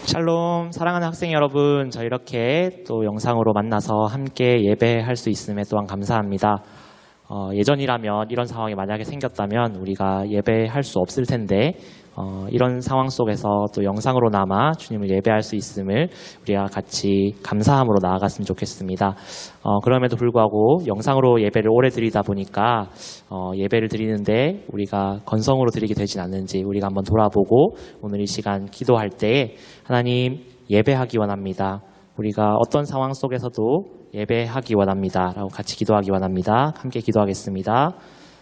샬롬, 사랑하는 학생 여러분, 저 이렇게 또 영상으로 만나서 함께 예배할 수 있음에 또한 감사합니다. 예전이라면 이런 상황이 만약에 생겼다면 우리가 예배할 수 없을 텐데 이런 상황 속에서 또 영상으로나마 주님을 예배할 수 있음을 우리가 같이 감사함으로 나아갔으면 좋겠습니다. 그럼에도 불구하고 영상으로 예배를 오래 드리다 보니까 예배를 드리는데 우리가 건성으로 드리게 되진 않는지 우리가 한번 돌아보고 오늘 이 시간 기도할 때 하나님 예배하기 원합니다. 우리가 어떤 상황 속에서도 예배하기 원합니다. 라고 같이 기도하기 원합니다. 함께 기도하겠습니다.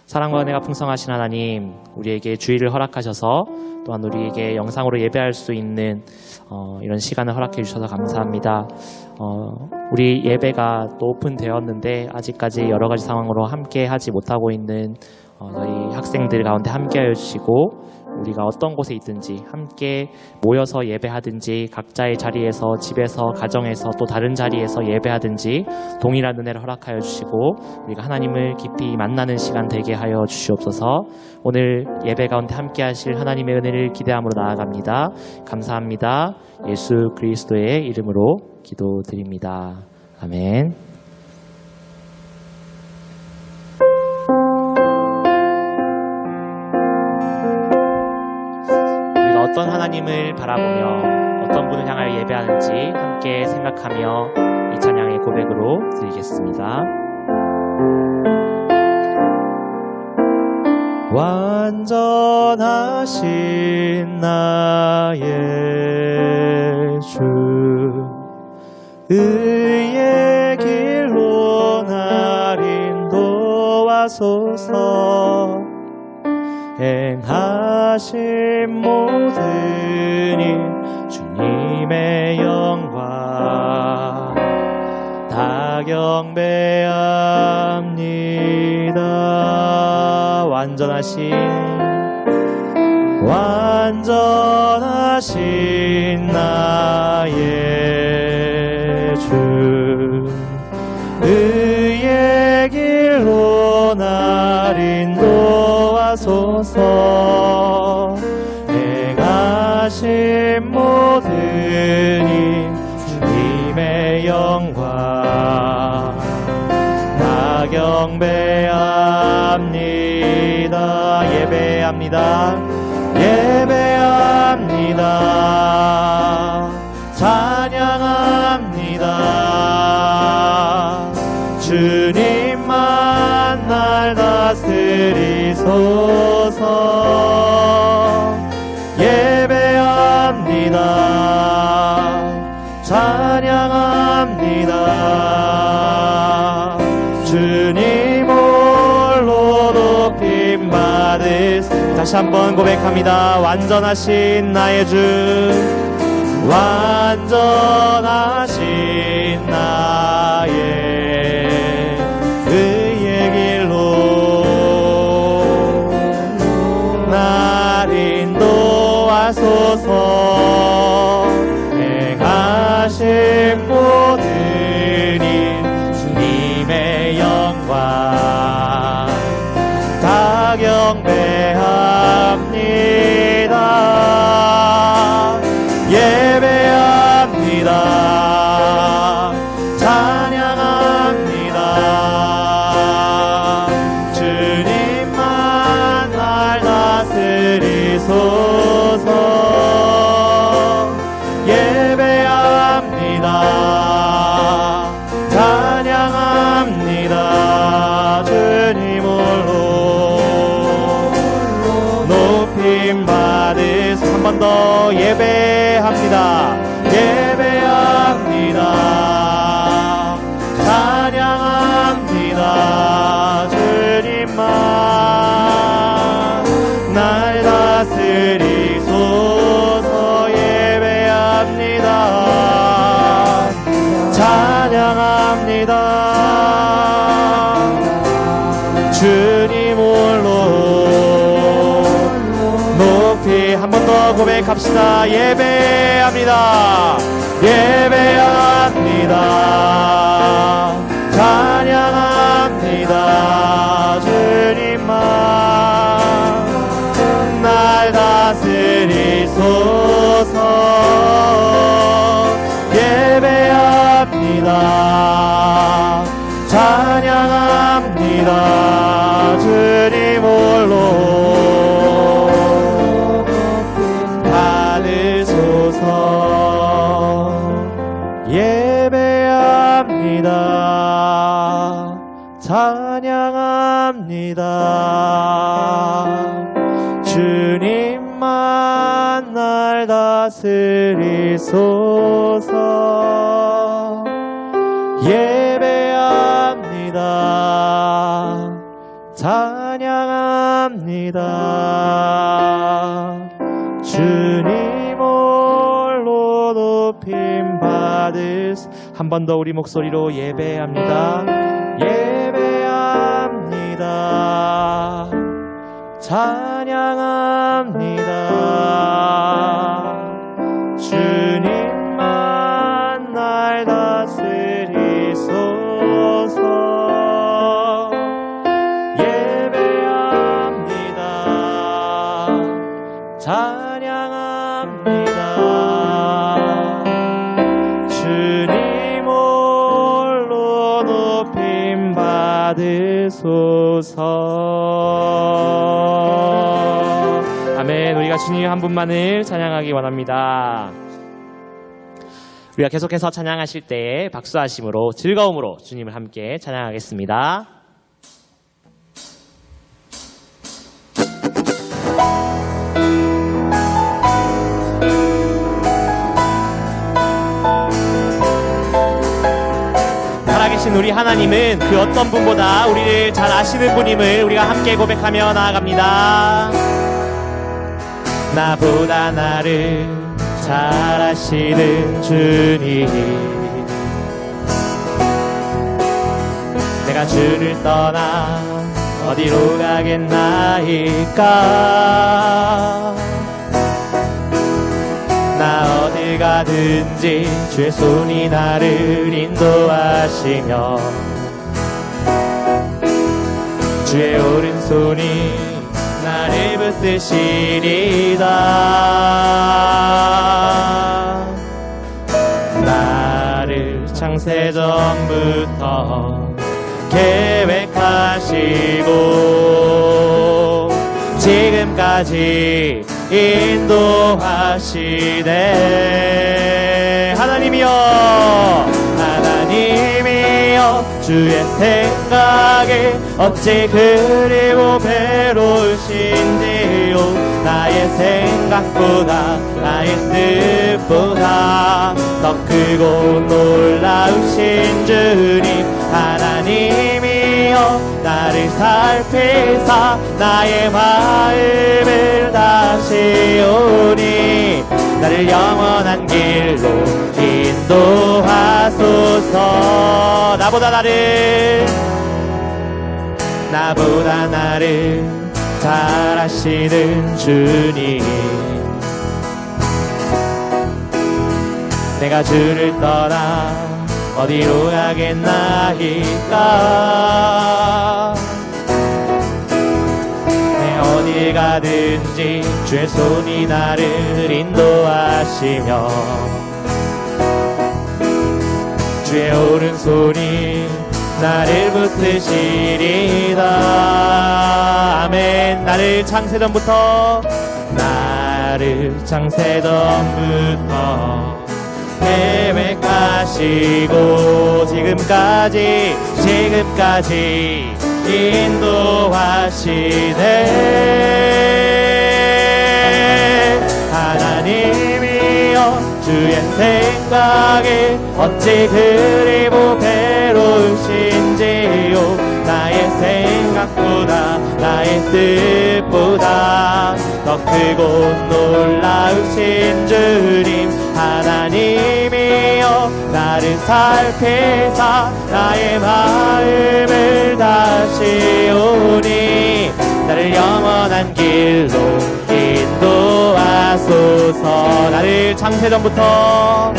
사랑과 은혜가 풍성하신 하나님, 우리에게 주의를 허락하셔서 또한 우리에게 영상으로 예배할 수 있는 이런 시간을 허락해 주셔서 감사합니다. 우리 예배가 또 오픈되었는데 아직까지 여러 가지 상황으로 함께 하지 못하고 있는 저희 학생들 가운데 함께 하여 주시고 우리가 어떤 곳에 있든지 함께 모여서 예배하든지 각자의 자리에서 집에서 가정에서 또 다른 자리에서 예배하든지 동일한 은혜를 허락하여 주시고 우리가 하나님을 깊이 만나는 시간 되게 하여 주시옵소서. 오늘 예배 가운데 함께 하실 하나님의 은혜를 기대함으로 나아갑니다. 감사합니다. 예수 그리스도의 이름으로 기도드립니다. 아멘. 어떤 하나님을 바라보며 어떤 분을 향하여 예배하는지 함께 생각하며 이 찬양의 고백으로 드리겠습니다. 완전하신 나의 주 의의 길로 날 인도하소서. 행하신 모든 일 주님의 영광 다 경배합니다. 완전하신 나의 주 의의 길로 날 인도하소서. 행하신 모든 일 주님의 영광 다 경배합니다. 예배합니다. 찬양합니다. 주님만 날 다스리소서. 예배합니다. 찬양합니다. 주님 홀로 높임 받으소서. 다시 한번 고백합니다. 완전하신 나의 주 완전하신 나의 의의 길로 날 인도하소서. 행하신 모든 일 주님의 영광 다 경배합니다. 예배합니다. 찬양합니다. 주님만 날 다스리소서. 예배합니다. 찬양합니다. 주님 홀로 높임 받으소서. 한 번 더 예배합니다. 예배합니다. 찬양합니다. 주님만 날 다스리소서. 예배합니다. 찬양합니다. 주님 홀로 높이 한 번 더 고백합시다. 예배합니다. 예배합니다. 찬양합니다. 주님만 날 다스리소서. 다스리소서. 예배합니다. 찬양합니다. 주님 홀로 높임 받으시. 한 번 더 우리 목소리로 예배합니다. 예배합니다. 찬양합니다. 주님만 날 다스리소서. 예배합니다. 찬양합니다. 주님 홀로 높임 받으소서. 아멘. 우리가 주님 한 분만을 찬양하기 원합니다. 우리가 계속해서 찬양하실 때에 박수하심으로 즐거움으로 주님을 함께 찬양하겠습니다. 살아계신 우리 하나님은 그 어떤 분보다 우리를 잘 아시는 분임을 우리가 함께 고백하며 나아갑니다. 나보다 나를 잘 아시는 주님, 내가 주를 떠나 어디로 가겠나이까. 나 어딜 가든지 주의 손이 나를 인도하시며 주의 오른손이 나를 붙드시리다. 나를 창세전부터 계획하시고 지금까지 인도하시네. 하나님이여, 하나님이여, 주의 생각에 어찌 그리 괴로우신지요. 나의 생각보다 나의 뜻보다 더 크고 놀라우신 주님, 하나님이여, 나를 살피사 나의 마음을 다시오니 나를 영원한 길로 인도하소서. 나보다 나를 잘 아시는 주님, 내가 주를 떠나 어디로 가겠나이까. 내 어딜 가든지 주의 손이 나를 인도하시며 주의 오른손이 나를 붙드시리다. 아멘. 나를 창세전부터 계획하시고 지금까지 인도하시네. 하나님이여, 주의 생각에 어찌 그리 괴로우신지요. 나의 생각보다 나의 뜻보다 더 크고 놀라우신 주님, 하나님이여, 나를 살피사 나의 마음을 다시오니 나를 영원한 길로 인도하소서. 나를 창세전부터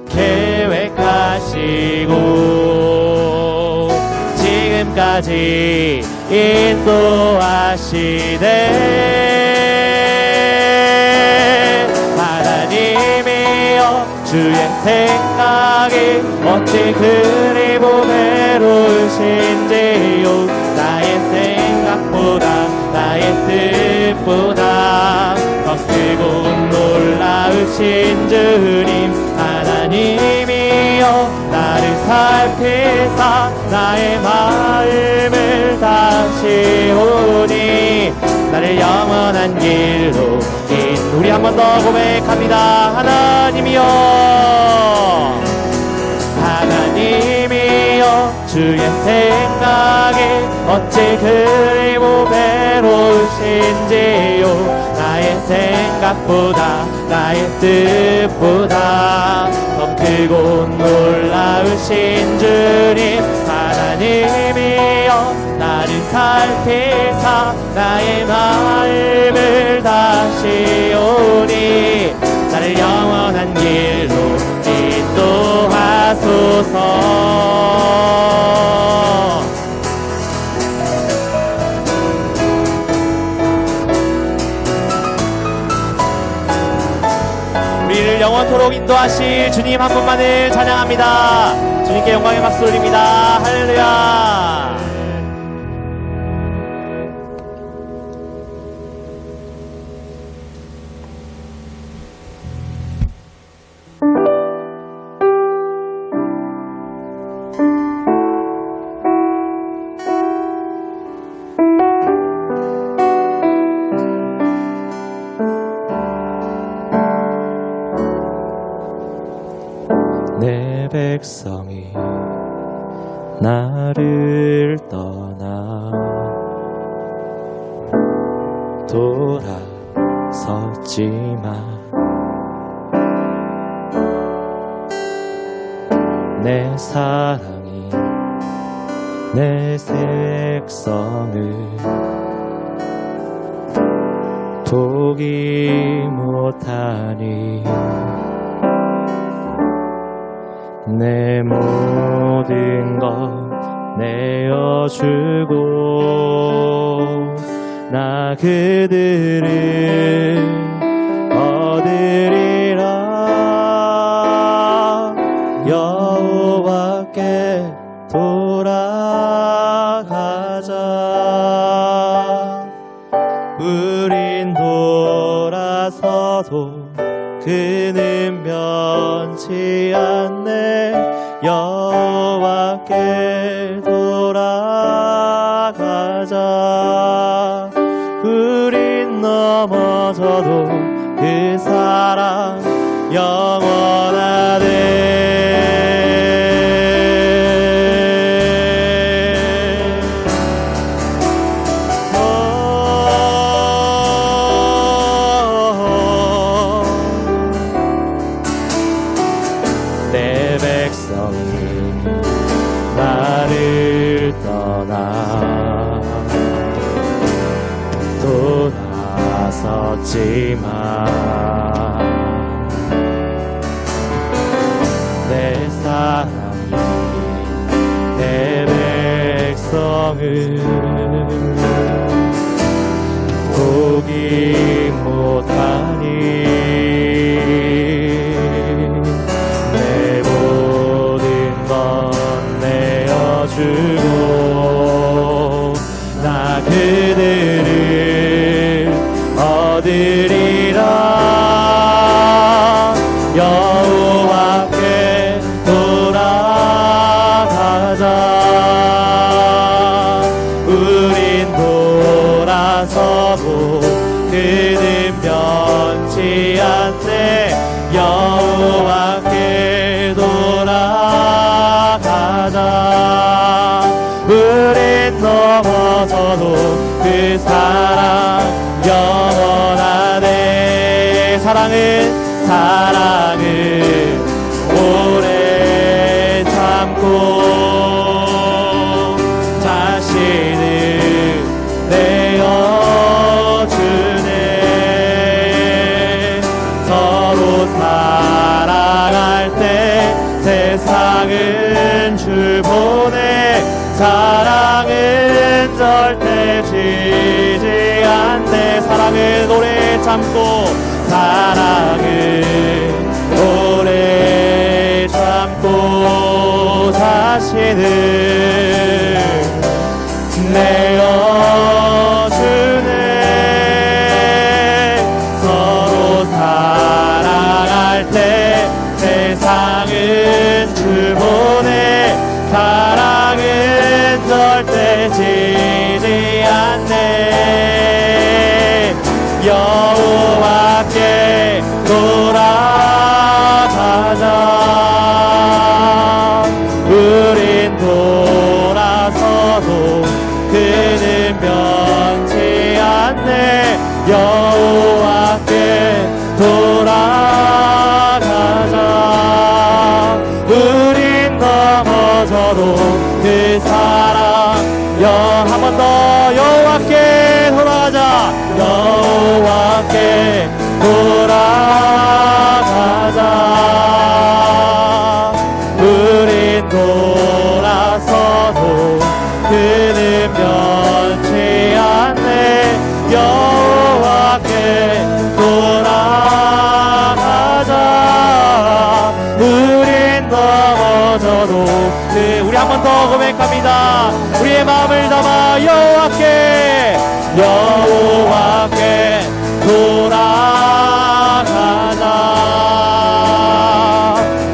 계획하시고 지금까지 인도하시네. 하나님이여, 주의 생각이 어찌 그리 괴로우신지요. 나의 생각보다 나의 뜻보다 더 크고 놀라우신 주님, 하나님이여, 나를 살피사 나의 마음을 다시 다시오니 나를 영원한 길로 우리 한 번 더 고백합니다. 하나님이여 하나님이여 주의 생각에 어찌 그리 외로우신지요 나의 생각보다 나의 뜻보다 더 크고 놀라우신 주님 하나님이여 나를 살피사 나의 마음을 다시오니 나를 영원한 길로 인도하소서. 우리를 영원토록 인도하실 주님 한 분만을 찬양합니다. 주님께 영광의 박수 올립니다. 할렐루야. 내 백성이 나를 떠나 돌아섰지만 내 사랑이 내 색성을 포기 못하니 내 모든 것 내어주고 나 그들을 얻으리라 여호와께 돌아가자 우린 돌아서도 그는 변치 않네 여호와께 돌아가자 우린 넘어져도 그 사랑 영원하네 내 백성이 나를 떠나 돌아섰지만 내 사랑이 내 백성을 포기 못하니 주고 나 그들을 얻으리라 여호와께 돌아가자 우린 돌아서고 그는 변치 않네 여호와께 돌아가자 우린 넘어져도 그 사랑 영원하네 사랑은 오래 참고 자신을 내어주네 서로 사랑할 때 세상은 줄 보내 사랑은 절대 지지 않네 사랑은 오래 참고 사랑은 오래 참고 자신을 내어주네 서로 사랑할 때 세상은 줄 보내 사랑은 절대 지지 우린 돌아서도 그는 변치 않네. 여호와께 돌아가자. 우린 넘어져도 그 사랑 한 번 더 여호와께 돌아가자. 여호와께 돌아가자. 우린 돌아서도 그는 변치 않네. 여호와께 돌아가자. 우린 넘어져도 우리 한 번 더 고백합니다. 우리의 마음을 담아 여호와께 돌아가자.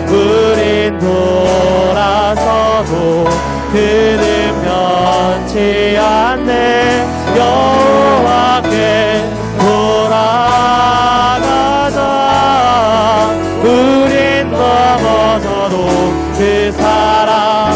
우린 돌아서도 그는 변치 않네. 여호와께 돌아가자. 우린 넘어져도 그 사랑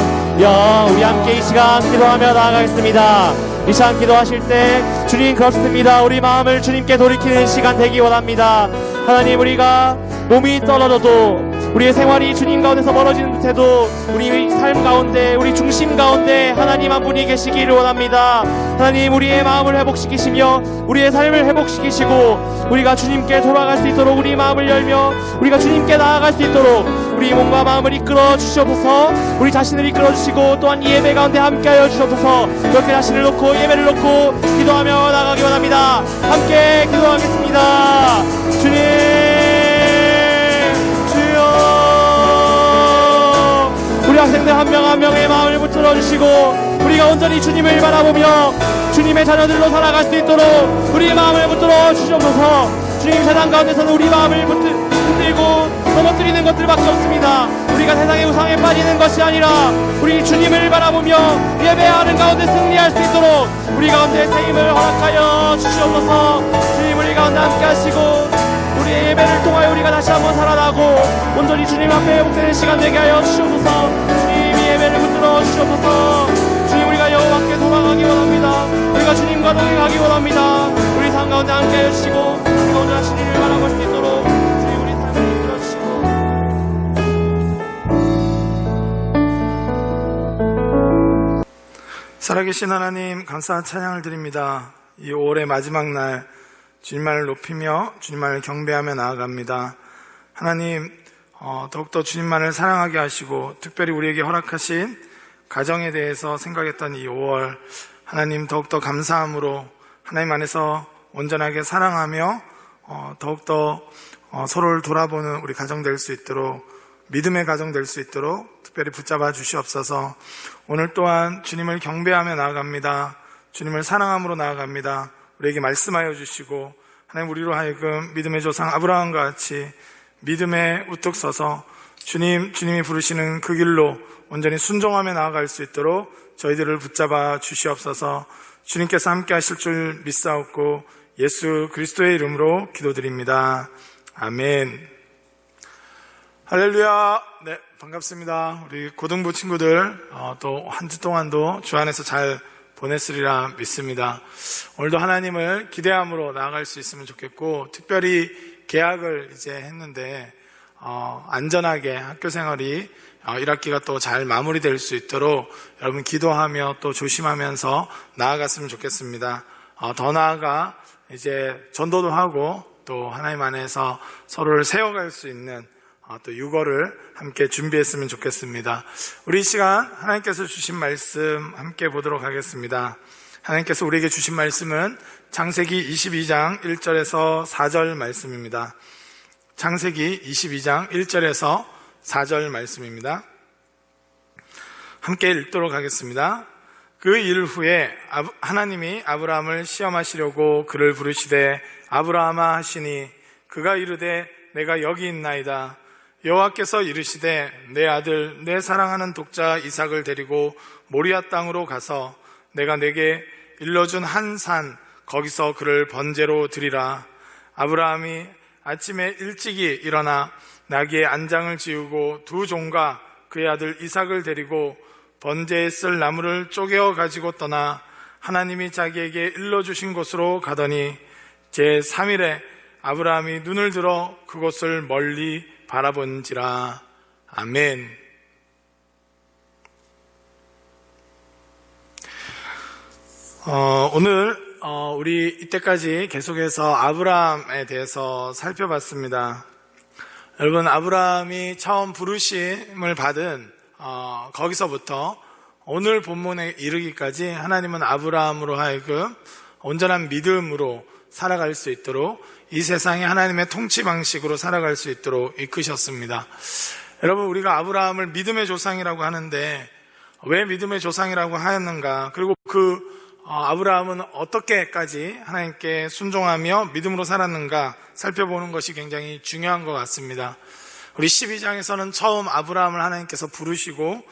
우리 함께 이 시간 기도하며 나아가겠습니다. 이 시간 기도하실 때 주님 그렇습니다. 우리 마음을 주님께 돌이키는 시간 되기 원합니다. 하나님, 우리가 몸이 떨어져도 우리의 생활이 주님 가운데서 멀어지는 듯해도 우리 삶 가운데, 우리 중심 가운데 하나님 한 분이 계시기를 원합니다. 하나님, 우리의 마음을 회복시키시며 우리의 삶을 회복시키시고 우리가 주님께 돌아갈 수 있도록 우리 마음을 열며 우리가 주님께 나아갈 수 있도록 우리 몸과 마음을 이끌어 주시옵소서. 우리 자신을 이끌어 주시고 또한 이 예배 가운데 함께하여 주시옵소서. 이렇게 자신을 놓고 예배를 놓고 기도하며 나가기 원합니다. 함께 기도하겠습니다. 주님, 우리 학생들 한 명 한 명의 마음을 붙들어 주시고 우리가 온전히 주님을 바라보며 주님의 자녀들로 살아갈 수 있도록 우리의 마음을 붙들어 주시옵소서. 주님, 세상 가운데서는 우리 마음을 흔들고 넘어뜨리는 것들밖에 없습니다. 우리가 세상의 우상에 빠지는 것이 아니라 우리 주님을 바라보며 예배하는 가운데 승리할 수 있도록 우리 가운데 새 힘을 허락하여 주시옵소서. 주님, 우리 가운데 함께 하시고 우리의 예배를 통하여 우리가 다시 한번 살아나고 온전히 주님 앞에 회복되는 시간 되게 하여 주시옵소서. 주님, 이 예배를 붙들어 주시옵소서. 주님, 우리가 여호와께 돌아가기 원합니다. 우리가 주님과 동행하기 원합니다. 우리 삶 가운데 함께 해주시고 우리가 온전한 신의를 바라볼 수 있도록 주님, 우리 삶을 이끌어 주시고. 살아계신 하나님, 감사한 찬양을 드립니다. 이 5월의 마지막 날 주님만을 높이며 주님만을 경배하며 나아갑니다. 하나님, 더욱더 주님만을 사랑하게 하시고 특별히 우리에게 허락하신 가정에 대해서 생각했던 이 5월, 하나님 더욱더 감사함으로 하나님 안에서 온전하게 사랑하며 더욱더 서로를 돌아보는 우리 가정 될 수 있도록, 믿음의 가정 될 수 있도록 특별히 붙잡아 주시옵소서. 오늘 또한 주님을 경배하며 나아갑니다. 주님을 사랑함으로 나아갑니다. 우리에게 말씀하여 주시고 하나님, 우리로 하여금 믿음의 조상 아브라함과 같이 믿음에 우뚝 서서 주님이 부르시는 그 길로 온전히 순종하며 나아갈 수 있도록 저희들을 붙잡아 주시옵소서. 주님께서 함께 하실 줄 믿사옵고 예수 그리스도의 이름으로 기도드립니다. 아멘. 할렐루야. 네, 반갑습니다. 우리 고등부 친구들 또 한 주 동안도 주 안에서 잘 보냈으리라 믿습니다. 오늘도 하나님을 기대함으로 나아갈 수 있으면 좋겠고, 특별히 개학을 이제 했는데 안전하게 학교 생활이 1학기가 또 잘 마무리될 수 있도록 여러분 기도하며 또 조심하면서 나아갔으면 좋겠습니다. 더 나아가 이제 전도도 하고 또 하나님 안에서 서로를 세워갈 수 있는 또 유거를 함께 준비했으면 좋겠습니다. 우리 이 시간 하나님께서 주신 말씀 함께 보도록 하겠습니다. 하나님께서 우리에게 주신 말씀은 창세기 22장 1절에서 4절 말씀입니다. 창세기 22장 1절에서 4절 말씀입니다. 함께 읽도록 하겠습니다. 그 일 후에 하나님이 아브라함을 시험하시려고 그를 부르시되 아브라함아 하시니 그가 이르되 내가 여기 있나이다. 여호와께서 이르시되 내 아들 내 사랑하는 독자 이삭을 데리고 모리아 땅으로 가서 내가 내게 일러준 한 산 거기서 그를 번제로 드리라. 아브라함이 아침에 일찍이 일어나 나귀의 안장을 지우고 두 종과 그의 아들 이삭을 데리고 번제에 쓸 나무를 쪼개어 가지고 떠나 하나님이 자기에게 일러주신 곳으로 가더니 제3일에 아브라함이 눈을 들어 그곳을 멀리 바라본지라. 아멘. 오늘 우리 이때까지 계속해서 아브라함에 대해서 살펴봤습니다. 여러분, 아브라함이 처음 부르심을 받은 거기서부터 오늘 본문에 이르기까지 하나님은 아브라함으로 하여금 온전한 믿음으로 살아갈 수 있도록, 이 세상에 하나님의 통치 방식으로 살아갈 수 있도록 이끄셨습니다. 여러분, 우리가 아브라함을 믿음의 조상이라고 하는데 왜 믿음의 조상이라고 하였는가, 그리고 아브라함은 어떻게까지 하나님께 순종하며 믿음으로 살았는가 살펴보는 것이 굉장히 중요한 것 같습니다. 우리 12장에서는 처음 아브라함을 하나님께서 부르시고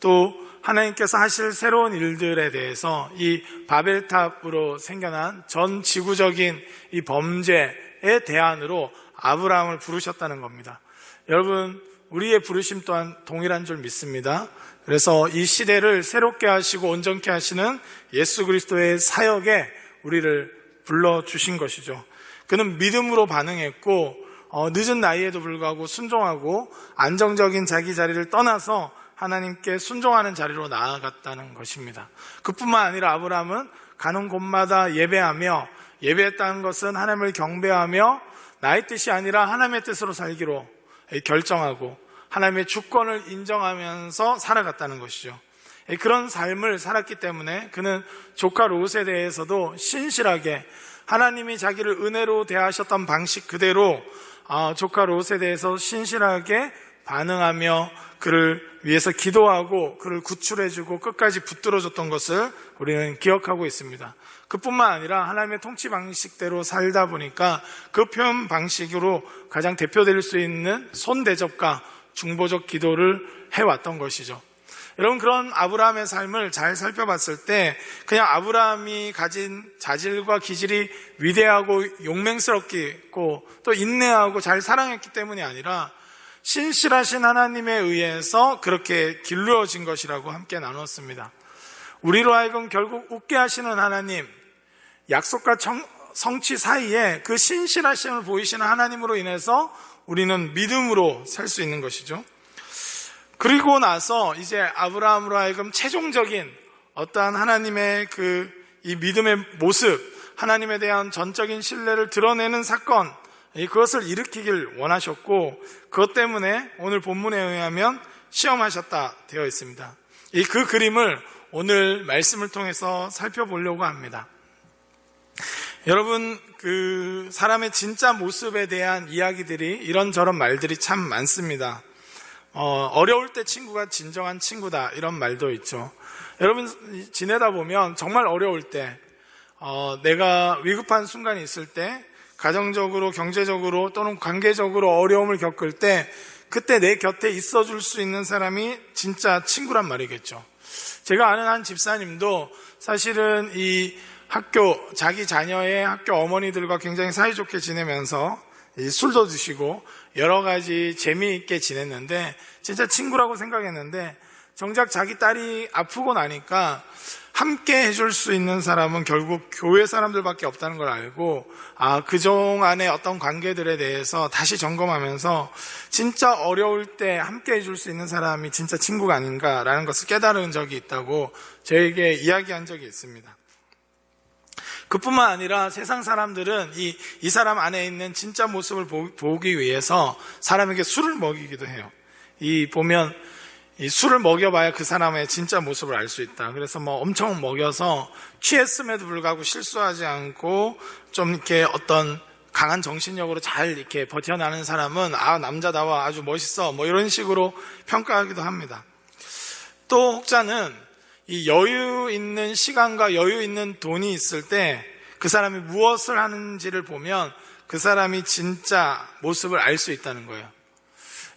또 하나님께서 하실 새로운 일들에 대해서 이 바벨탑으로 생겨난 전 지구적인 이 범죄의 대안으로 아브라함을 부르셨다는 겁니다. 여러분, 우리의 부르심 또한 동일한 줄 믿습니다. 그래서 이 시대를 새롭게 하시고 온전케 하시는 예수 그리스도의 사역에 우리를 불러주신 것이죠. 그는 믿음으로 반응했고 늦은 나이에도 불구하고 순종하고 안정적인 자기 자리를 떠나서 하나님께 순종하는 자리로 나아갔다는 것입니다. 그뿐만 아니라 아브라함은 가는 곳마다 예배하며, 예배했다는 것은 하나님을 경배하며 나의 뜻이 아니라 하나님의 뜻으로 살기로 결정하고 하나님의 주권을 인정하면서 살아갔다는 것이죠. 그런 삶을 살았기 때문에 그는 조카 롯에 대해서도 신실하게 하나님이 자기를 은혜로 대하셨던 방식 그대로 조카 롯에 대해서 신실하게 반응하며 그를 위해서 기도하고 그를 구출해주고 끝까지 붙들어줬던 것을 우리는 기억하고 있습니다. 그뿐만 아니라 하나님의 통치 방식대로 살다 보니까 그 표현 방식으로 가장 대표될 수 있는 손대접과 중보적 기도를 해왔던 것이죠. 여러분, 그런 아브라함의 삶을 잘 살펴봤을 때 그냥 아브라함이 가진 자질과 기질이 위대하고 용맹스럽고 또 인내하고 잘 사랑했기 때문이 아니라 신실하신 하나님에 의해서 그렇게 길러진 것이라고 함께 나눴습니다. 우리로 하여금 결국 웃게 하시는 하나님, 약속과 성취 사이에 그 신실하심을 보이시는 하나님으로 인해서 우리는 믿음으로 살 수 있는 것이죠. 그리고 나서 이제 아브라함으로 하여금 최종적인 어떠한 하나님의 이 믿음의 모습, 하나님에 대한 전적인 신뢰를 드러내는 사건, 그것을 일으키길 원하셨고 그것 때문에 오늘 본문에 의하면 시험하셨다 되어 있습니다. 그 그림을 오늘 말씀을 통해서 살펴보려고 합니다. 여러분, 사람의 진짜 모습에 대한 이야기들이 이런저런 말들이 참 많습니다. 어려울 때 친구가 진정한 친구다, 이런 말도 있죠. 여러분, 지내다 보면 정말 어려울 때, 내가 위급한 순간이 있을 때, 가정적으로, 경제적으로 또는 관계적으로 어려움을 겪을 때, 그때 내 곁에 있어줄 수 있는 사람이 진짜 친구란 말이겠죠. 제가 아는 한 집사님도 사실은 자기 자녀의 학교 어머니들과 굉장히 사이좋게 지내면서 술도 드시고 여러 가지 재미있게 지냈는데 진짜 친구라고 생각했는데 정작 자기 딸이 아프고 나니까 함께 해줄 수 있는 사람은 결국 교회 사람들밖에 없다는 걸 알고 그동안의 어떤 관계들에 대해서 다시 점검하면서 진짜 어려울 때 함께 해줄 수 있는 사람이 진짜 친구가 아닌가라는 것을 깨달은 적이 있다고 저에게 이야기한 적이 있습니다. 그뿐만 아니라 세상 사람들은 이 사람 안에 있는 진짜 모습을 보기 위해서 사람에게 술을 먹이기도 해요. 보면 이 술을 먹여봐야 그 사람의 진짜 모습을 알 수 있다. 그래서 엄청 먹여서 취했음에도 불구하고 실수하지 않고 좀 이렇게 어떤 강한 정신력으로 잘 이렇게 버텨나는 사람은 남자다워, 아주 멋있어, 이런 식으로 평가하기도 합니다. 또 혹자는 이 여유 있는 시간과 여유 있는 돈이 있을 때 그 사람이 무엇을 하는지를 보면 그 사람이 진짜 모습을 알 수 있다는 거예요.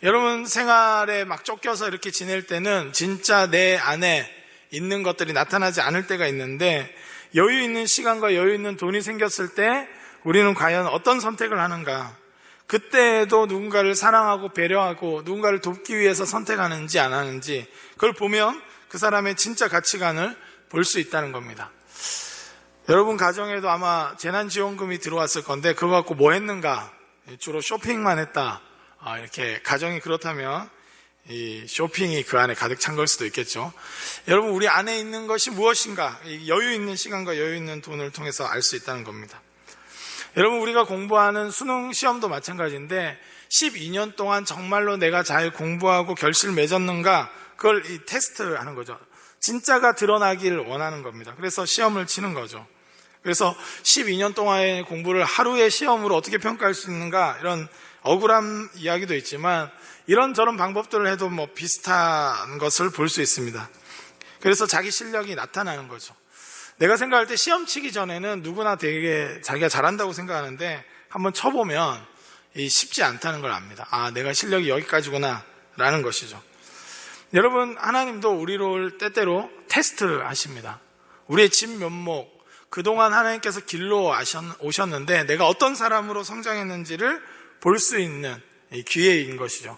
여러분, 생활에 막 쫓겨서 이렇게 지낼 때는 진짜 내 안에 있는 것들이 나타나지 않을 때가 있는데 여유 있는 시간과 여유 있는 돈이 생겼을 때 우리는 과연 어떤 선택을 하는가? 그때에도 누군가를 사랑하고 배려하고 누군가를 돕기 위해서 선택하는지 안 하는지 그걸 보면 그 그 사람의 진짜 가치관을 볼 수 있다는 겁니다. 여러분 가정에도 아마 재난지원금이 들어왔을 건데 그거 갖고 뭐 했는가? 주로 쇼핑만 했다. 이렇게 가정이 그렇다면 이 쇼핑이 그 안에 가득 찬 걸 수도 있겠죠. 여러분 우리 안에 있는 것이 무엇인가? 여유 있는 시간과 여유 있는 돈을 통해서 알 수 있다는 겁니다. 여러분 우리가 공부하는 수능 시험도 마찬가지인데 12년 동안 정말로 내가 잘 공부하고 결실을 맺었는가? 그걸 이 테스트를 하는 거죠. 진짜가 드러나길 원하는 겁니다. 그래서 시험을 치는 거죠. 그래서 12년 동안의 공부를 하루의 시험으로 어떻게 평가할 수 있는가? 이런 억울한 이야기도 있지만 이런저런 방법들을 해도 뭐 비슷한 것을 볼 수 있습니다. 그래서 자기 실력이 나타나는 거죠. 내가 생각할 때 시험 치기 전에는 누구나 되게 자기가 잘한다고 생각하는데 한번 쳐보면 쉽지 않다는 걸 압니다. 아, 내가 실력이 여기까지구나 라는 것이죠. 여러분 하나님도 우리를 때때로 테스트를 하십니다. 우리의 진면목, 그동안 하나님께서 길로 오셨는데 내가 어떤 사람으로 성장했는지를 볼 수 있는 기회인 것이죠.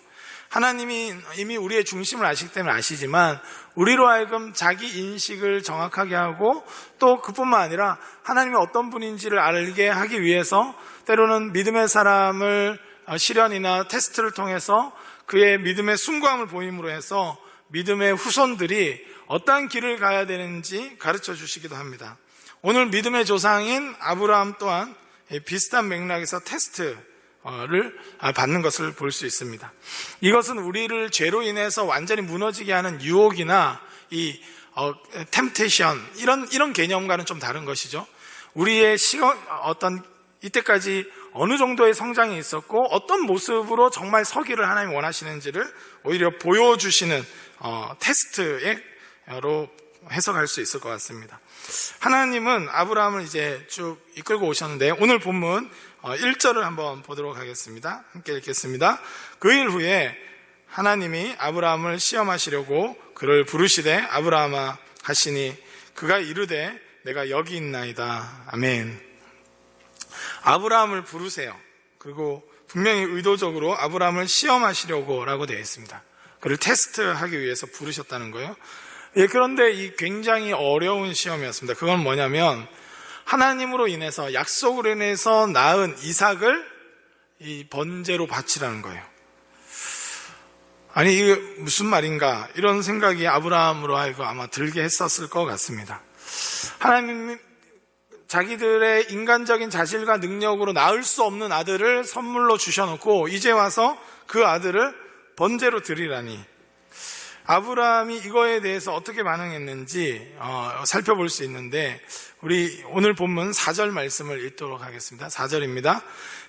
하나님이 이미 우리의 중심을 아시기 때문에 아시지만 우리로 하여금 자기 인식을 정확하게 하고 또 그뿐만 아니라 하나님이 어떤 분인지를 알게 하기 위해서 때로는 믿음의 사람을 시련이나 테스트를 통해서 그의 믿음의 숭고함을 보임으로 해서 믿음의 후손들이 어떠한 길을 가야 되는지 가르쳐 주시기도 합니다. 오늘 믿음의 조상인 아브라함 또한 비슷한 맥락에서 테스트를 받는 것을 볼 수 있습니다. 이것은 우리를 죄로 인해서 완전히 무너지게 하는 유혹이나 이 템테이션 이런 개념과는 좀 다른 것이죠. 우리의 어떤 이때까지 어느 정도의 성장이 있었고 어떤 모습으로 정말 서기를 하나님 원하시는지를 오히려 보여주시는 테스트로 해석할 수 있을 것 같습니다. 하나님은 아브라함을 이제 쭉 이끌고 오셨는데 오늘 본문 1절을 한번 보도록 하겠습니다. 함께 읽겠습니다. 그 일 후에 하나님이 아브라함을 시험하시려고 그를 부르시되 아브라함아 하시니 그가 이르되 내가 여기 있나이다. 아멘. 아브라함을 부르세요. 그리고 분명히 의도적으로 아브라함을 시험하시려고 라고 되어 있습니다. 그를 테스트하기 위해서 부르셨다는 거예요. 그런데 이 굉장히 어려운 시험이었습니다. 그건 뭐냐면 하나님으로 인해서 약속으로 인해서 낳은 이삭을 이 번제로 바치라는 거예요. 아니 이게 무슨 말인가 이런 생각이 아브라함으로 하여금 아마 들게 했었을 것 같습니다. 하나님이 자기들의 인간적인 자질과 능력으로 낳을 수 없는 아들을 선물로 주셔놓고 이제 와서 그 아들을 번제로 드리라니 아브라함이 이거에 대해서 어떻게 반응했는지 살펴볼 수 있는데 우리 오늘 본문 4절 말씀을 읽도록 하겠습니다. 4절입니다.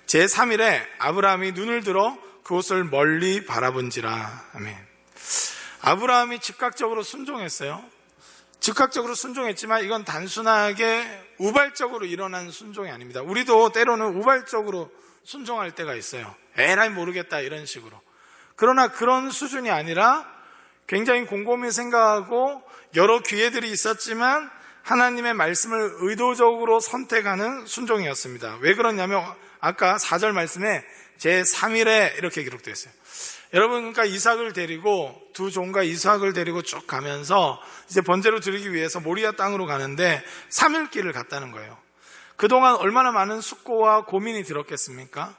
제3일에 아브라함이 눈을 들어 그곳을 멀리 바라본지라. 아멘. 아브라함이 즉각적으로 순종했어요. 즉각적으로 순종했지만 이건 단순하게 우발적으로 일어난 순종이 아닙니다. 우리도 때로는 우발적으로 순종할 때가 있어요. 에라이 모르겠다 이런 식으로. 그러나 그런 수준이 아니라 굉장히 곰곰이 생각하고 여러 기회들이 있었지만 하나님의 말씀을 의도적으로 선택하는 순종이었습니다. 왜 그러냐면 아까 4절 말씀에 제3일에 이렇게 기록되어 있어요. 여러분 그러니까 이삭을 데리고 두 종과 이삭을 데리고 쭉 가면서 이제 번제로 드리기 위해서 모리아 땅으로 가는데 3일 길을 갔다는 거예요. 그동안 얼마나 많은 숙고와 고민이 들었겠습니까?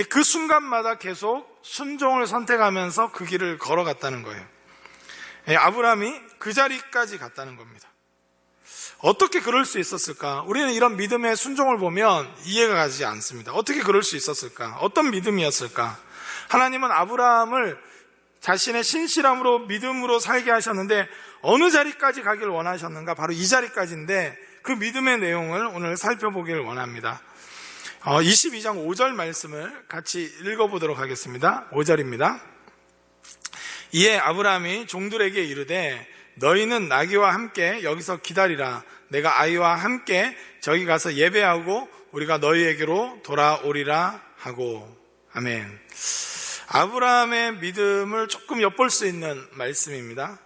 그 순간마다 계속 순종을 선택하면서 그 길을 걸어갔다는 거예요. 아브라함이 그 자리까지 갔다는 겁니다. 어떻게 그럴 수 있었을까? 우리는 이런 믿음의 순종을 보면 이해가 가지 않습니다. 어떻게 그럴 수 있었을까? 어떤 믿음이었을까? 하나님은 아브라함을 자신의 신실함으로 믿음으로 살게 하셨는데 어느 자리까지 가길 원하셨는가? 바로 이 자리까지인데 그 믿음의 내용을 오늘 살펴보기를 원합니다. 22장 5절 말씀을 같이 읽어보도록 하겠습니다. 5절입니다. 이에 아브라함이 종들에게 이르되 너희는 나귀와 함께 여기서 기다리라. 내가 아이와 함께 저기 가서 예배하고 우리가 너희에게로 돌아오리라 하고. 아멘. 아브라함의 믿음을 조금 엿볼 수 있는 말씀입니다.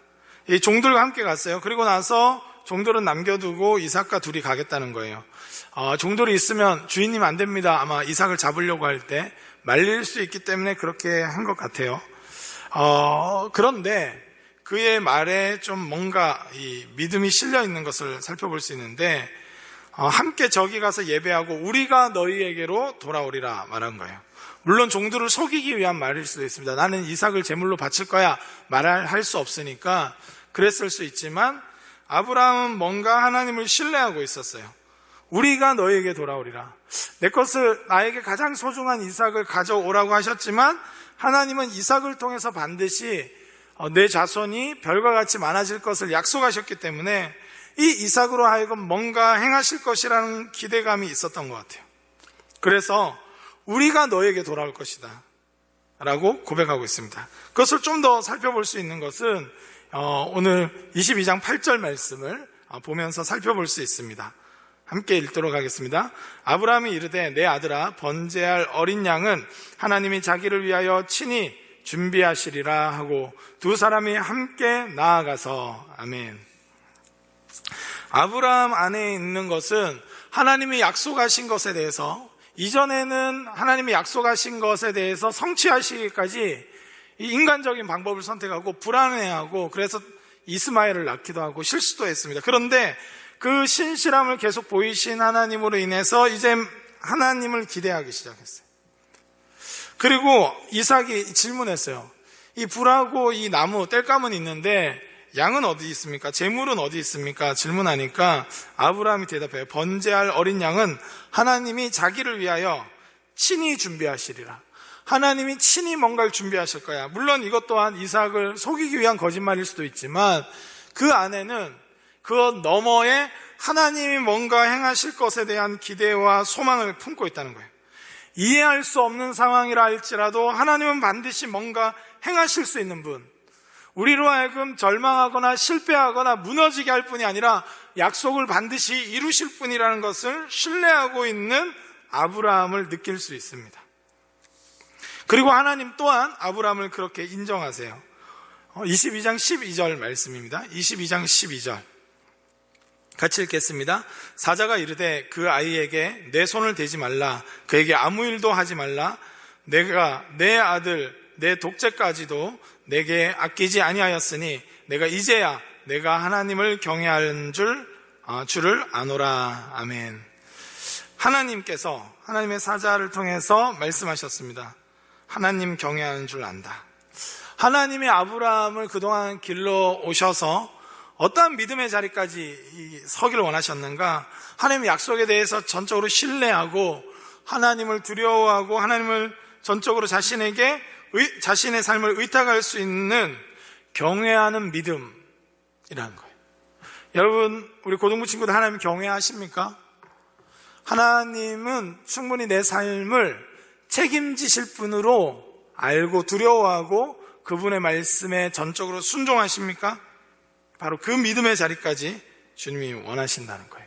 이 종들과 함께 갔어요. 그리고 나서 종들은 남겨두고 이삭과 둘이 가겠다는 거예요. 종들이 있으면 주인님 안 됩니다. 아마 이삭을 잡으려고 할 때 말릴 수 있기 때문에 그렇게 한 것 같아요. 그런데 그의 말에 좀 뭔가 이 믿음이 실려 있는 것을 살펴볼 수 있는데, 함께 저기 가서 예배하고 우리가 너희에게로 돌아오리라 말한 거예요. 물론 종들을 속이기 위한 말일 수도 있습니다. 나는 이삭을 제물로 바칠 거야 말할 수 없으니까 그랬을 수 있지만, 아브라함은 뭔가 하나님을 신뢰하고 있었어요. 우리가 너희에게 돌아오리라. 내 것을, 나에게 가장 소중한 이삭을 가져오라고 하셨지만 하나님은 이삭을 통해서 반드시 내 자손이 별과 같이 많아질 것을 약속하셨기 때문에 이 이삭으로 하여금 뭔가 행하실 것이라는 기대감이 있었던 것 같아요. 그래서 우리가 너에게 돌아올 것이다 라고 고백하고 있습니다. 그것을 좀 더 살펴볼 수 있는 것은 오늘 22장 8절 말씀을 보면서 살펴볼 수 있습니다. 함께 읽도록 하겠습니다. 아브라함이 이르되 내 아들아, 번제할 어린 양은 하나님이 자기를 위하여 친히 준비하시리라 하고 두 사람이 함께 나아가서. 아멘. 아브라함 안에 있는 것은 하나님이 약속하신 것에 대해서, 이전에는 하나님이 약속하신 것에 대해서 성취하시기까지 이 인간적인 방법을 선택하고 불안해하고, 그래서 이스마엘을 낳기도 하고 실수도 했습니다. 그런데 그 신실함을 계속 보이신 하나님으로 인해서 이제 하나님을 기대하기 시작했어요. 그리고 이삭이 질문했어요. 이 불하고 이 나무, 땔감은 있는데 양은 어디 있습니까? 제물은 어디 있습니까? 질문하니까 아브라함이 대답해요. 번제할 어린 양은 하나님이 자기를 위하여 친히 준비하시리라. 하나님이 친히 뭔가를 준비하실 거야. 물론 이것 또한 이삭을 속이기 위한 거짓말일 수도 있지만 그 안에는 그 너머에 하나님이 뭔가 행하실 것에 대한 기대와 소망을 품고 있다는 거예요. 이해할 수 없는 상황이라 할지라도 하나님은 반드시 뭔가 행하실 수 있는 분, 우리로 하여금 절망하거나 실패하거나 무너지게 할 뿐이 아니라 약속을 반드시 이루실 분이라는 것을 신뢰하고 있는 아브라함을 느낄 수 있습니다. 그리고 하나님 또한 아브라함을 그렇게 인정하세요. 22장 12절 말씀입니다. 22장 12절 같이 읽겠습니다. 사자가 이르되 그 아이에게 내 손을 대지 말라, 그에게 아무 일도 하지 말라. 내가 내 아들 내 독째까지도 내게 아끼지 아니하였으니 내가 이제야 내가 하나님을 경외하는 줄을 아노라. 아멘. 하나님께서 하나님의 사자를 통해서 말씀하셨습니다. 하나님 경외하는 줄 안다. 하나님이 아브라함을 그동안 길러 오셔서 어떠한 믿음의 자리까지 서기를 원하셨는가? 하나님의 약속에 대해서 전적으로 신뢰하고 하나님을 두려워하고 하나님을 전적으로 자신에게 자신의 삶을 의탁할 수 있는 경외하는 믿음이라는 거예요. 여러분, 우리 고등부 친구들 하나님 경외하십니까? 하나님은 충분히 내 삶을 책임지실 분으로 알고 두려워하고 그분의 말씀에 전적으로 순종하십니까? 바로 그 믿음의 자리까지 주님이 원하신다는 거예요.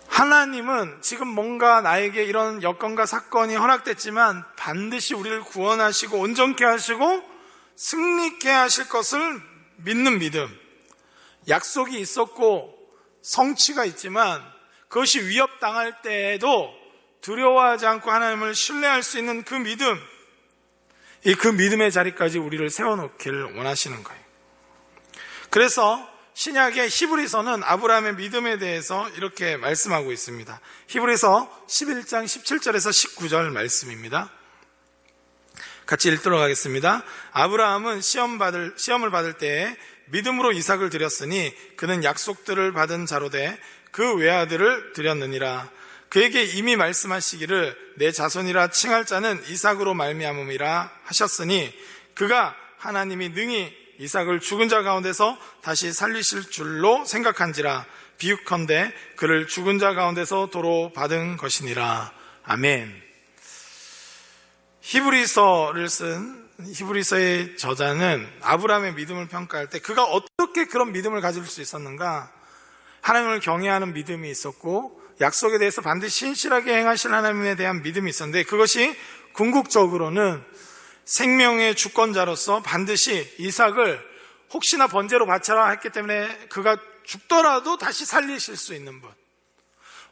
하나님은 지금 뭔가 나에게 이런 여건과 사건이 허락됐지만 반드시 우리를 구원하시고 온전케 하시고 승리케 하실 것을 믿는 믿음. 약속이 있었고 성취가 있지만 그것이 위협당할 때에도 두려워하지 않고 하나님을 신뢰할 수 있는 그 믿음, 그 믿음의 자리까지 우리를 세워놓기를 원하시는 거예요. 그래서 신약의 히브리서는 아브라함의 믿음에 대해서 이렇게 말씀하고 있습니다. 히브리서 11장 17절에서 19절 말씀입니다. 같이 읽도록 하겠습니다. 아브라함은 시험을 받을 때에 믿음으로 이삭을 드렸으니 그는 약속들을 받은 자로 돼 그 외아들을 드렸느니라. 그에게 이미 말씀하시기를 내 자손이라 칭할 자는 이삭으로 말미암음이라 하셨으니 그가 하나님이 능히 이삭을 죽은 자 가운데서 다시 살리실 줄로 생각한지라. 비유컨대 그를 죽은 자 가운데서 도로 받은 것이니라. 아멘. 히브리서를 쓴 히브리서의 저자는 아브라함의 믿음을 평가할 때 그가 어떻게 그런 믿음을 가질 수 있었는가? 하나님을 경외하는 믿음이 있었고 약속에 대해서 반드시 신실하게 행하실 하나님에 대한 믿음이 있었는데 그것이 궁극적으로는 생명의 주권자로서 반드시 이삭을 혹시나 번제로 바쳐라 했기 때문에 그가 죽더라도 다시 살리실 수 있는 분,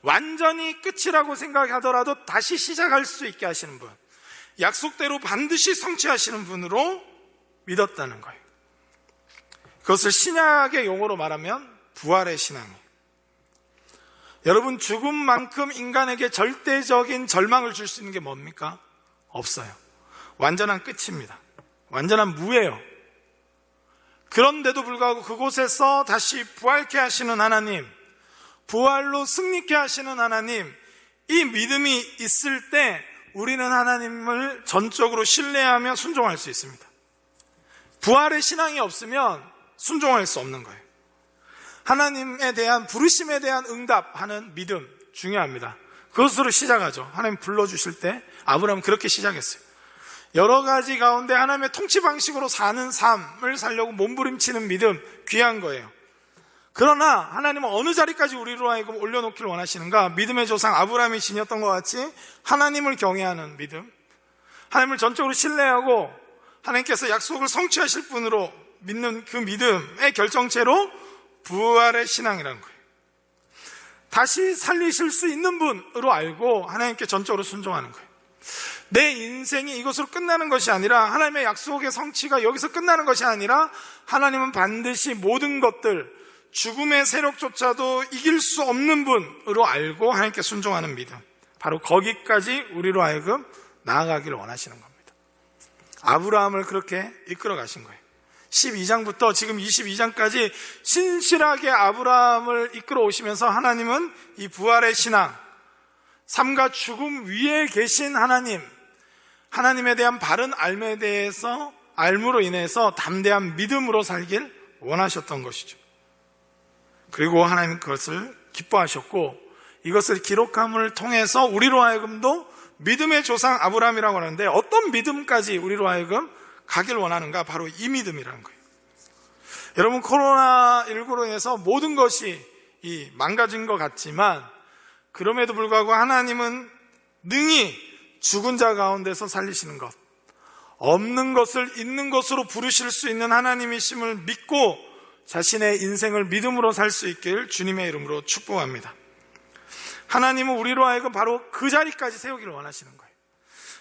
완전히 끝이라고 생각하더라도 다시 시작할 수 있게 하시는 분, 약속대로 반드시 성취하시는 분으로 믿었다는 거예요. 그것을 신약의 용어로 말하면 부활의 신앙이에요. 여러분, 죽음만큼 인간에게 절대적인 절망을 줄 수 있는 게 뭡니까? 없어요. 완전한 끝입니다. 완전한 무예요. 그런데도 불구하고 그곳에서 다시 부활케 하시는 하나님, 부활로 승리케 하시는 하나님, 이 믿음이 있을 때 우리는 하나님을 전적으로 신뢰하며 순종할 수 있습니다. 부활의 신앙이 없으면 순종할 수 없는 거예요. 하나님에 대한 부르심에 대한 응답하는 믿음 중요합니다. 그것으로 시작하죠. 하나님 불러주실 때 아브라함은 그렇게 시작했어요. 여러 가지 가운데 하나님의 통치 방식으로 사는 삶을 살려고 몸부림치는 믿음, 귀한 거예요. 그러나 하나님은 어느 자리까지 우리로 하여금 올려놓기를 원하시는가? 믿음의 조상 아브라함이 지녔던 것 같이 하나님을 경외하는 믿음, 하나님을 전적으로 신뢰하고 하나님께서 약속을 성취하실 분으로 믿는 그 믿음의 결정체로 부활의 신앙이라는 거예요. 다시 살리실 수 있는 분으로 알고 하나님께 전적으로 순종하는 거예요. 내 인생이 이것으로 끝나는 것이 아니라, 하나님의 약속의 성취가 여기서 끝나는 것이 아니라, 하나님은 반드시 모든 것들, 죽음의 세력조차도 이길 수 없는 분으로 알고 하나님께 순종하는 믿음, 바로 거기까지 우리로 하여금 나아가기를 원하시는 겁니다. 아브라함을 그렇게 이끌어 가신 거예요. 12장부터 지금 22장까지 신실하게 아브라함을 이끌어 오시면서 하나님은 이 부활의 신앙, 삶과 죽음 위에 계신 하나님, 하나님에 대한 바른 알므로 인해서 담대한 믿음으로 살길 원하셨던 것이죠. 그리고 하나님은 그것을 기뻐하셨고, 이것을 기록함을 통해서 우리로 하여금도 믿음의 조상 아브라함이라고 하는데, 어떤 믿음까지 우리로 하여금 가길 원하는가? 바로 이 믿음이라는 거예요. 여러분, 코로나19로 인해서 모든 것이 망가진 것 같지만, 그럼에도 불구하고 하나님은 능히 죽은 자 가운데서 살리시는 것, 없는 것을 있는 것으로 부르실 수 있는 하나님이심을 믿고 자신의 인생을 믿음으로 살 수 있길 주님의 이름으로 축복합니다. 하나님은 우리로 하여금 바로 그 자리까지 세우기를 원하시는 거예요.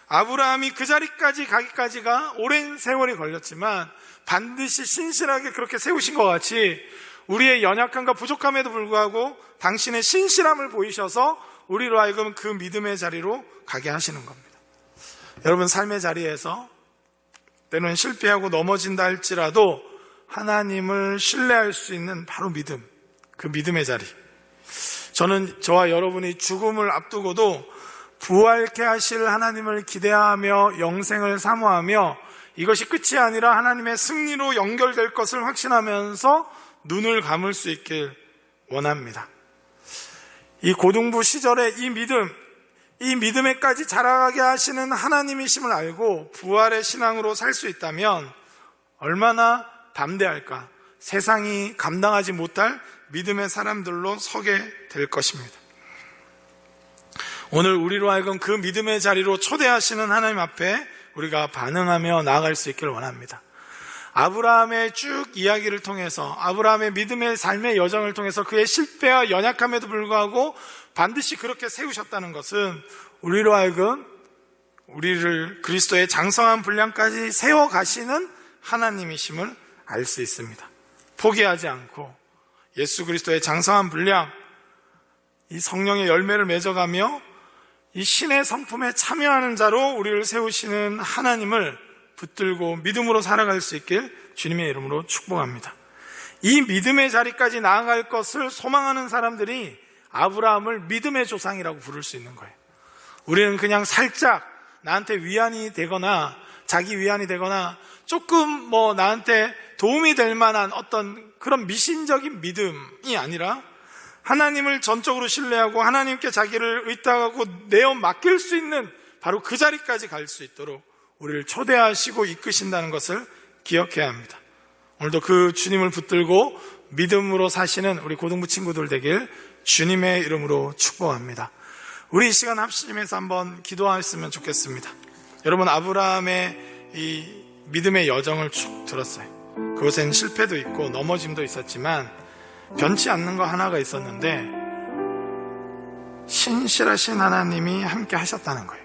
아브라함이 그 자리까지 가기까지가 오랜 세월이 걸렸지만 반드시 신실하게 그렇게 세우신 것 같이 우리의 연약함과 부족함에도 불구하고 당신의 신실함을 보이셔서 우리로 하여금 그 믿음의 자리로 가게 하시는 겁니다. 여러분, 삶의 자리에서 때로는 실패하고 넘어진다 할지라도 하나님을 신뢰할 수 있는 바로 믿음, 그 믿음의 자리. 저는 저와 여러분이 죽음을 앞두고도 부활케 하실 하나님을 기대하며 영생을 사모하며 이것이 끝이 아니라 하나님의 승리로 연결될 것을 확신하면서 눈을 감을 수 있길 원합니다. 이 고등부 시절에 이 믿음에까지 자라가게 하시는 하나님이심을 알고 부활의 신앙으로 살 수 있다면 얼마나 담대할까? 세상이 감당하지 못할 믿음의 사람들로 서게 될 것입니다. 오늘 우리로 하여금 그 믿음의 자리로 초대하시는 하나님 앞에 우리가 반응하며 나아갈 수 있기를 원합니다. 아브라함의 쭉 이야기를 통해서, 아브라함의 믿음의 삶의 여정을 통해서 그의 실패와 연약함에도 불구하고 반드시 그렇게 세우셨다는 것은 우리로 하여금 우리를 그리스도의 장성한 분량까지 세워가시는 하나님이심을 알 수 있습니다. 포기하지 않고 예수 그리스도의 장성한 분량, 이 성령의 열매를 맺어가며 이 신의 성품에 참여하는 자로 우리를 세우시는 하나님을 붙들고 믿음으로 살아갈 수 있길 주님의 이름으로 축복합니다. 이 믿음의 자리까지 나아갈 것을 소망하는 사람들이 아브라함을 믿음의 조상이라고 부를 수 있는 거예요. 우리는 그냥 살짝 나한테 위안이 되거나 자기 위안이 되거나 조금 나한테 도움이 될 만한 어떤 그런 미신적인 믿음이 아니라 하나님을 전적으로 신뢰하고 하나님께 자기를 의탁하고 내어 맡길 수 있는 바로 그 자리까지 갈 수 있도록 우리를 초대하시고 이끄신다는 것을 기억해야 합니다. 오늘도 그 주님을 붙들고 믿음으로 사시는 우리 고등부 친구들 되길 주님의 이름으로 축복합니다. 우리 이 시간 합심해서 한번 기도했으면 좋겠습니다. 여러분, 아브라함의 이 믿음의 여정을 쭉 들었어요. 그곳엔 실패도 있고 넘어짐도 있었지만 변치 않는 거 하나가 있었는데 신실하신 하나님이 함께 하셨다는 거예요.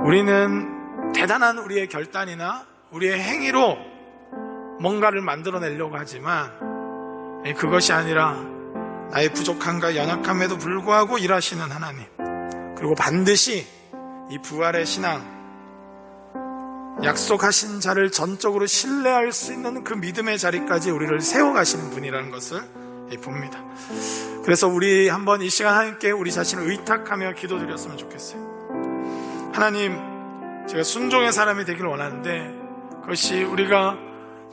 우리는 대단한 우리의 결단이나 우리의 행위로 뭔가를 만들어내려고 하지만 그것이 아니라 나의 부족함과 연약함에도 불구하고 일하시는 하나님, 그리고 반드시 이 부활의 신앙, 약속하신 자를 전적으로 신뢰할 수 있는 그 믿음의 자리까지 우리를 세워가시는 분이라는 것을 봅니다. 그래서 우리 한번 이 시간 하나님께 우리 자신을 의탁하며 기도드렸으면 좋겠어요. 하나님, 제가 순종의 사람이 되기를 원하는데 그것이 우리가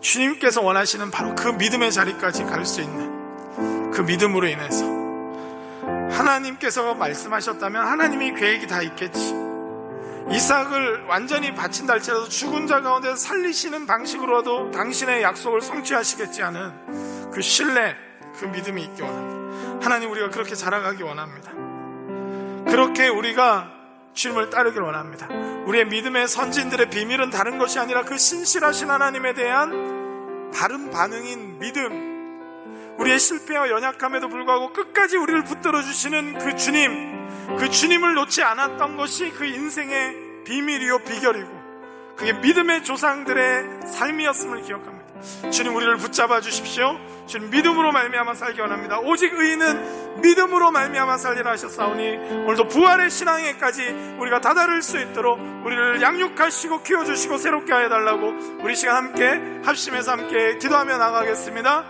주님께서 원하시는 바로 그 믿음의 자리까지 갈 수 있는 그 믿음으로 인해서, 하나님께서 말씀하셨다면 하나님이 계획이 다 있겠지. 이삭을 완전히 바친다 할지라도 죽은 자 가운데 살리시는 방식으로라도 당신의 약속을 성취하시겠지 하는 그 신뢰, 그 믿음이 있기 원합니다. 하나님, 우리가 그렇게 자라가기 원합니다. 그렇게 우리가 주님을 따르길 원합니다. 우리의 믿음의 선진들의 비밀은 다른 것이 아니라 그 신실하신 하나님에 대한 바른 반응인 믿음, 우리의 실패와 연약함에도 불구하고 끝까지 우리를 붙들어 주시는 그 주님, 그 주님을 놓지 않았던 것이 그 인생의 비밀이요 비결이고, 그게 믿음의 조상들의 삶이었음을 기억합니다. 주님, 우리를 붙잡아 주십시오. 주님, 믿음으로 말미암아 살기 원합니다. 오직 의인은 믿음으로 말미암아 살리라 하셨사오니 오늘도 부활의 신앙에까지 우리가 다다를 수 있도록 우리를 양육하시고 키워주시고 새롭게 하여 달라고 우리 시간 함께 합심해서 함께 기도하며 나가겠습니다.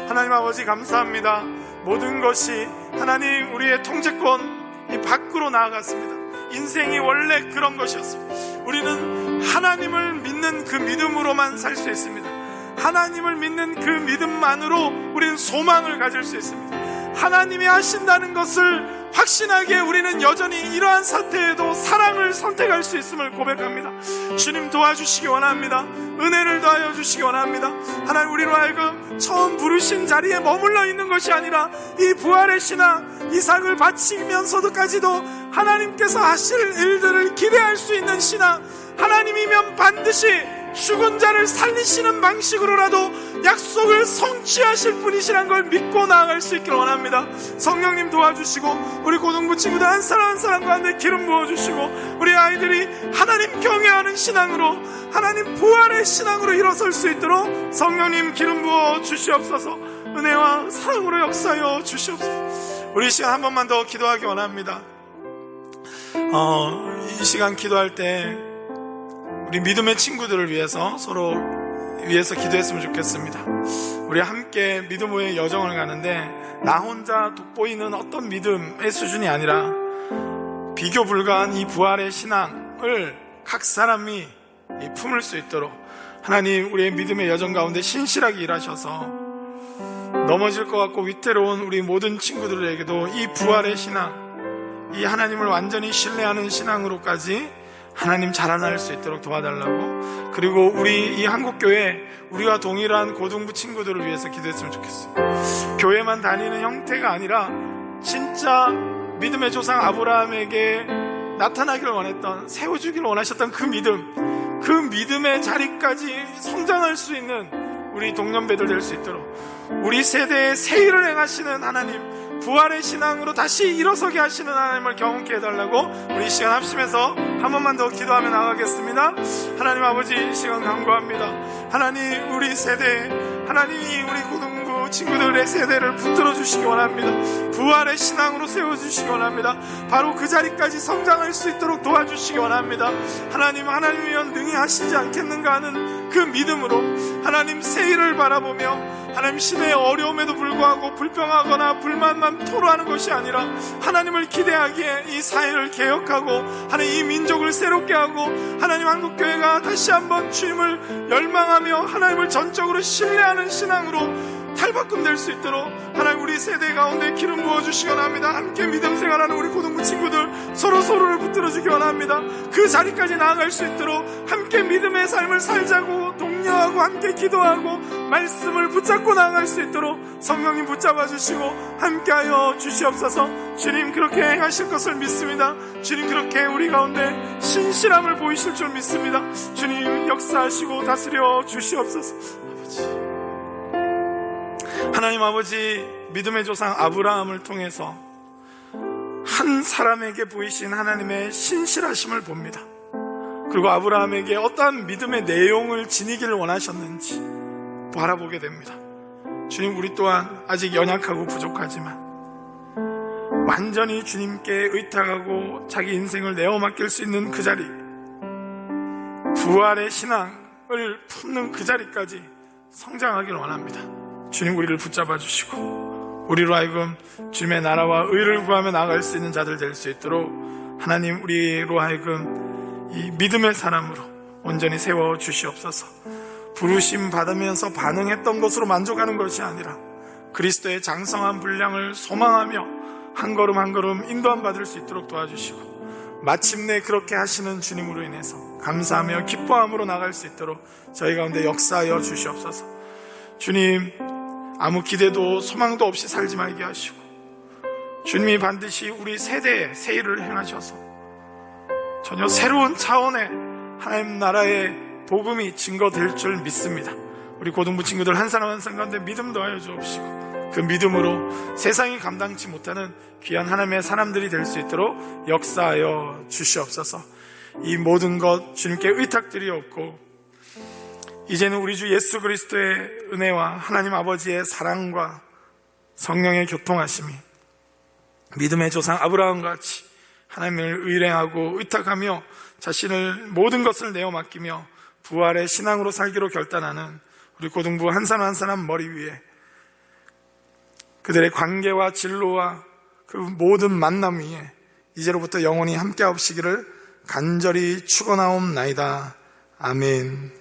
하나님 아버지, 감사합니다. 모든 것이 하나님 우리의 통제권 밖으로 나아갔습니다. 인생이 원래 그런 것이었습니다. 우리는 하나님을 믿는 그 믿음으로만 살 수 있습니다. 하나님을 믿는 그 믿음만으로 우리는 소망을 가질 수 있습니다. 하나님이 하신다는 것을 확신하게 우리는 여전히 이러한 사태에도 사랑을 선택할 수 있음을 고백합니다. 주님, 도와주시기 원합니다. 은혜를 더하여 주시기 원합니다. 하나님, 우리로 하여금 처음 부르신 자리에 머물러 있는 것이 아니라 이 부활의 신앙, 이삭을 바치면서도까지도 하나님께서 하실 일들을 기대할 수 있는 신앙, 하나님이면 반드시 죽은 자를 살리시는 방식으로라도 약속을 성취하실 분이시란 걸 믿고 나아갈 수 있기를 원합니다. 성령님 도와주시고 우리 고등부 친구들 한 사람 한 사람 가운데 기름 부어주시고 우리 아이들이 하나님 경외하는 신앙으로, 하나님 부활의 신앙으로 일어설 수 있도록 성령님 기름 부어 주시옵소서. 은혜와 사랑으로 역사하여 주시옵소서. 우리 시간 한 번만 더 기도하기 원합니다. 이 시간 기도할 때 우리 믿음의 친구들을 위해서 서로 위해서 기도했으면 좋겠습니다. 우리 함께 믿음의 여정을 가는데 나 혼자 돋보이는 어떤 믿음의 수준이 아니라 비교 불가한 이 부활의 신앙을 각 사람이 품을 수 있도록 하나님 우리의 믿음의 여정 가운데 신실하게 일하셔서 넘어질 것 같고 위태로운 우리 모든 친구들에게도 이 부활의 신앙, 이 하나님을 완전히 신뢰하는 신앙으로까지 하나님 자라날 수 있도록 도와달라고, 그리고 우리 이 한국교회 우리와 동일한 고등부 친구들을 위해서 기도했으면 좋겠어요. 교회만 다니는 형태가 아니라 진짜 믿음의 조상 아브라함에게 나타나기를 원했던, 세워주기를 원하셨던 그 믿음, 그 믿음의 자리까지 성장할 수 있는 우리 동년배들 될 수 있도록 우리 세대에 새 일을 행하시는 하나님, 부활의 신앙으로 다시 일어서게 하시는 하나님을 경험케 해달라고 우리 시간 합심해서 한 번만 더 기도하며 나가겠습니다. 하나님 아버지, 이 시간 간구합니다. 하나님 우리 세대, 하나님이 우리 고등부 친구들의 세대를 붙들어 주시기 원합니다. 부활의 신앙으로 세워주시기 원합니다. 바로 그 자리까지 성장할 수 있도록 도와주시기 원합니다. 하나님, 하나님이면 능히 하시지 않겠는가 하는 그 믿음으로 하나님 새 일을 바라보며 하나님 시대의 어려움에도 불구하고 불평하거나 불만만 토로하는 것이 아니라 하나님을 기대하기에 이 사회를 개혁하고 하나님 이 민족을 새롭게 하고 하나님 한국교회가 다시 한번 주님을 열망하며 하나님을 전적으로 신뢰하는 신앙으로 탈바꿈 될 수 있도록 하나님 우리 세대 가운데 기름 부어주시기 원합니다. 함께 믿음 생활하는 우리 고등부 친구들 서로를 붙들어 주기 원합니다. 그 자리까지 나아갈 수 있도록 함께 믿음의 삶을 살자고 독려하고 함께 기도하고 말씀을 붙잡고 나아갈 수 있도록 성령님 붙잡아 주시고 함께하여 주시옵소서. 주님 그렇게 행하실 것을 믿습니다. 주님 그렇게 우리 가운데 신실함을 보이실 줄 믿습니다. 주님 역사하시고 다스려 주시옵소서. 아버지, 하나님 아버지, 믿음의 조상 아브라함을 통해서 한 사람에게 보이신 하나님의 신실하심을 봅니다. 그리고 아브라함에게 어떠한 믿음의 내용을 지니기를 원하셨는지 바라보게 됩니다. 주님, 우리 또한 아직 연약하고 부족하지만 완전히 주님께 의탁하고 자기 인생을 내어 맡길 수 있는 그 자리, 부활의 신앙을 품는 그 자리까지 성장하기를 원합니다. 주님, 우리를 붙잡아 주시고 우리로 하여금 주님의 나라와 의를 구하며 나아갈 수 있는 자들 될 수 있도록 하나님, 우리로 하여금 이 믿음의 사람으로 온전히 세워 주시옵소서. 부르심 받으면서 반응했던 것으로 만족하는 것이 아니라 그리스도의 장성한 분량을 소망하며 한 걸음 한 걸음 인도함 받을 수 있도록 도와주시고 마침내 그렇게 하시는 주님으로 인해서 감사하며 기뻐함으로 나갈 수 있도록 저희 가운데 역사하여 주시옵소서. 주님, 아무 기대도 소망도 없이 살지 말게 하시고 주님이 반드시 우리 세대에 새 일을 행하셔서 전혀 새로운 차원의 하나님 나라의 복음이 증거될 줄 믿습니다. 우리 고등부 친구들 한 사람 한 사람 가운데 믿음 더하여 주옵시고 그 믿음으로 세상이 감당치 못하는 귀한 하나님의 사람들이 될 수 있도록 역사하여 주시옵소서. 이 모든 것 주님께 의탁드리옵고 이제는 우리 주 예수 그리스도의 은혜와 하나님 아버지의 사랑과 성령의 교통하심이 믿음의 조상 아브라함과 같이 하나님을 의뢰하고 의탁하며 자신을 모든 것을 내어 맡기며 부활의 신앙으로 살기로 결단하는 우리 고등부 한 사람 한 사람 머리 위에 그들의 관계와 진로와 그 모든 만남 위에 이제로부터 영원히 함께 하옵시기를 간절히 축원하옵나이다. 아멘.